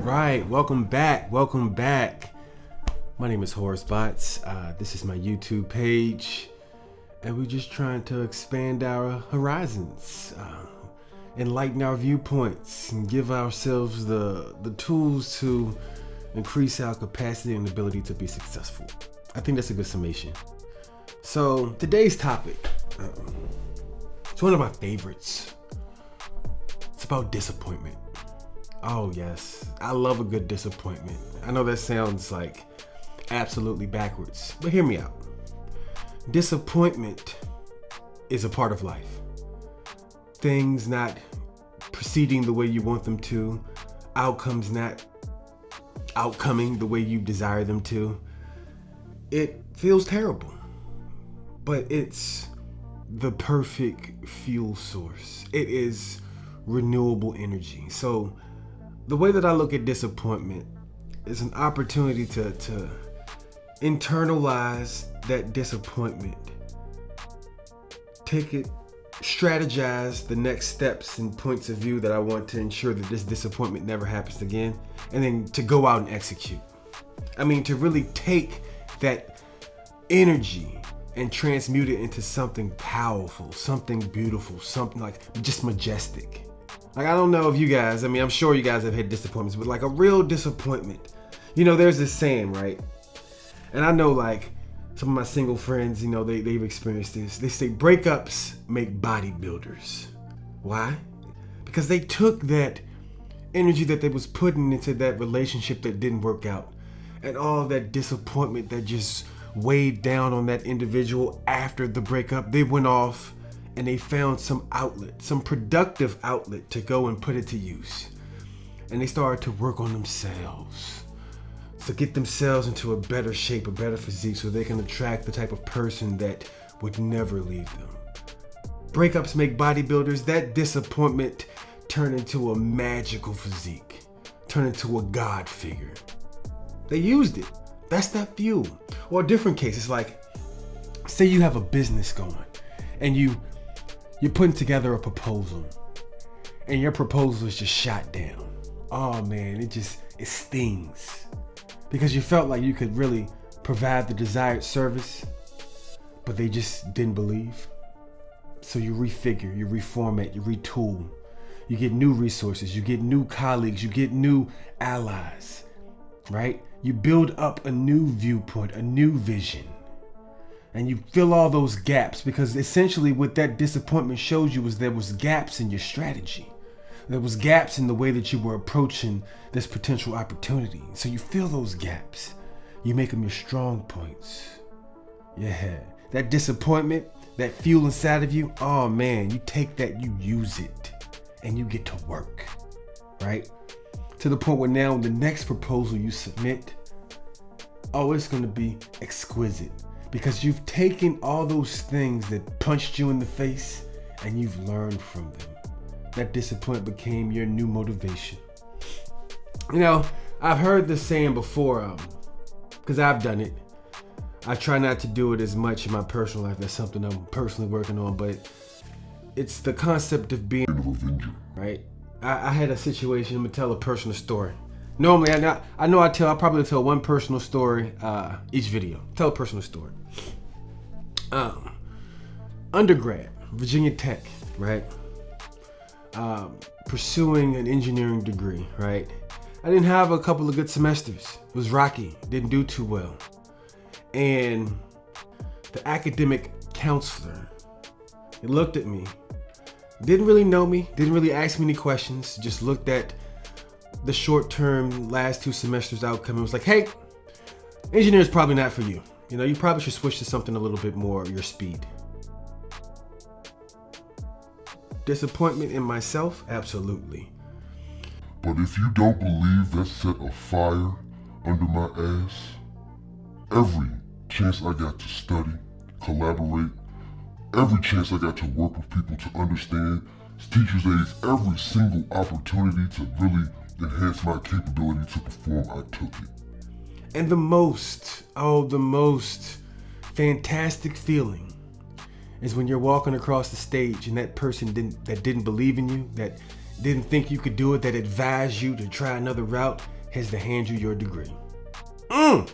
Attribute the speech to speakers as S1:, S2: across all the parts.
S1: right, welcome back. My name is Horace Bots. This is my YouTube page, and we're just trying to expand our horizons, enlighten our viewpoints, and give ourselves the tools to increase our capacity and ability to be successful. I think that's a good summation. So today's topic, it's one of my favorites. It's about disappointment. Oh yes, I love a good disappointment. I know that sounds like absolutely backwards, but hear me out. Disappointment is a part of life. Things not proceeding the way you want them to, outcomes not outcoming the way you desire them to. It feels terrible, but it's the perfect fuel source. It is renewable energy. So the way that I look at disappointment is an opportunity to internalize that disappointment, take it, strategize the next steps and points of view that I want to ensure that this disappointment never happens again, and then to go out and execute. I mean, to really take that energy and transmute it into something powerful, something beautiful, something like just majestic. Like, I don't know if you guys, I'm sure you guys have had disappointments, but like a real disappointment. You know, there's this saying, right? And I know like some of my single friends, you know, they've experienced this. They say breakups make bodybuilders. Why? Because they took that energy that they was putting into that relationship that didn't work out, and all that disappointment that just weighed down on that individual after the breakup. They went off and they found some outlet, some productive outlet to go and put it to use. And they started to work on themselves to get themselves into a better shape, a better physique, so they can attract the type of person that would never leave them. Breakups make bodybuilders. That disappointment turned into a magical physique, turned into a God figure. They used it. That's that fuel. Or a different case, it's like, say you have a business going and you're putting together a proposal and your proposal is just shot down. Oh man, it stings, because you felt like you could really provide the desired service, but they just didn't believe. So you refigure, you reformat, you retool, you get new resources, you get new colleagues, you get new allies, right? You build up a new viewpoint, a new vision, and you fill all those gaps, because essentially what that disappointment shows you was there was gaps in your strategy. There was gaps in the way that you were approaching this potential opportunity. So you fill those gaps. You make them your strong points. Yeah, that disappointment, that fuel inside of you, oh man, you take that, you use it, and you get to work, right? To the point where now the next proposal you submit, oh, it's gonna be exquisite, because you've taken all those things that punched you in the face and you've learned from them. That disappointment became your new motivation. You know, I've heard this saying before, because I've done it. I try not to do it as much in my personal life. That's something I'm personally working on, but it's the concept of being an avenger, right? I had a situation. I'm gonna tell a personal story. Normally, I probably tell one personal story each video. Tell a personal story. Undergrad, Virginia Tech, right? Pursuing an engineering degree, right? I didn't have a couple of good semesters. It was rocky, didn't do too well. And the academic counselor, he looked at me, didn't really know me, didn't really ask me any questions, just looked at the short-term last 2 semesters outcome and was like, hey, engineering is probably not for you. You know, you probably should switch to something a little bit more your speed. Disappointment in myself? Absolutely.
S2: But if you don't believe that set a fire under my ass, every chance I got to study, collaborate, every chance I got to work with people to understand teachers' aides, every single opportunity to really enhance my capability to perform, I took it.
S1: And the most fantastic feeling is when you're walking across the stage and that person didn't believe in you, that didn't think you could do it, that advised you to try another route, has to hand you your degree. Ooh,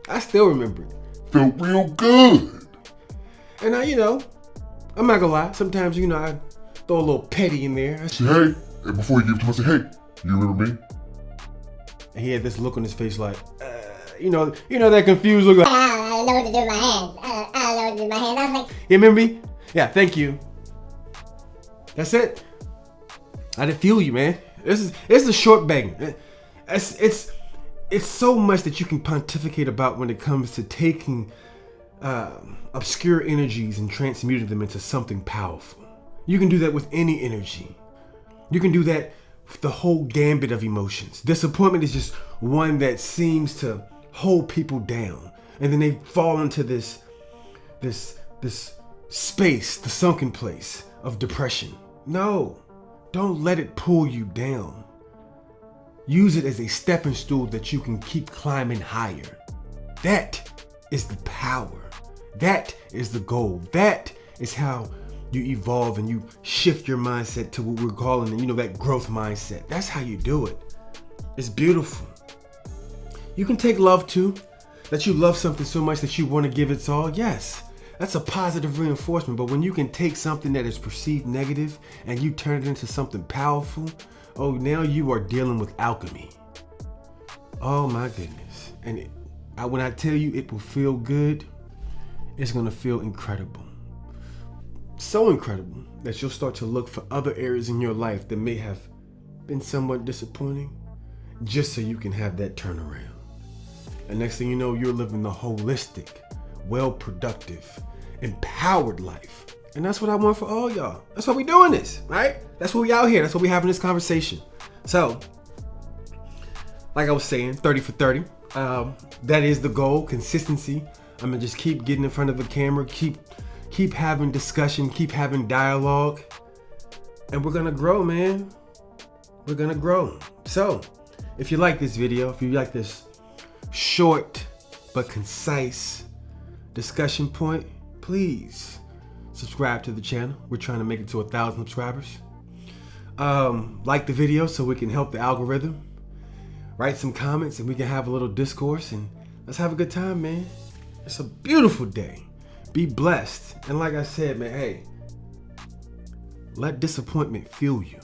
S1: I still remember it.
S2: Felt real good.
S1: And I'm not gonna lie, sometimes, I throw a little petty in there.
S2: I say, hey, and before you give it to him, I say, hey, you remember me?
S1: And he had this look on his face like, that confused look like,
S3: I don't know what to do with my hands. I don't know what to do with my hands. I was like,
S1: you remember me? Yeah, thank you. That's it. I didn't feel you, man. It's a short bang. It's so much that you can pontificate about when it comes to taking obscure energies and transmuting them into something powerful. You can do that with any energy. You can do that with the whole gambit of emotions. Disappointment is just one that seems to hold people down, and then they fall into this space, the sunken place of depression. No, don't let it pull you down. Use it as a stepping stool that you can keep climbing higher. That is the power. That is the goal. That is how you evolve and you shift your mindset to what we're calling, that growth mindset. That's how you do it. It's beautiful. You can take love too. That you love something so much that you want to give it all. Yes, that's a positive reinforcement. But when you can take something that is perceived negative and you turn it into something powerful, now you are dealing with alchemy. Oh my goodness. And when I tell you it will feel good, it's going to feel incredible. So incredible that you'll start to look for other areas in your life that may have been somewhat disappointing, just so you can have that turnaround. And next thing you know, you're living the holistic, well-productive, empowered life. And that's what I want for all y'all. That's why we doing this, right? That's why we out here. That's why we having this conversation. So, like I was saying, 30 for 30. That is the goal, consistency. I'm gonna just keep getting in front of the camera, keep having discussion, keep having dialogue, and we're gonna grow, man. We're gonna grow. So, if you like this video, if you like this short but concise discussion point, please subscribe to the channel. We're trying to make it to 1,000 subscribers. Like the video so we can help the algorithm. Write some comments and we can have a little discourse, and let's have a good time, man. It's a beautiful day. Be blessed. And like I said, man, hey, let disappointment fuel you.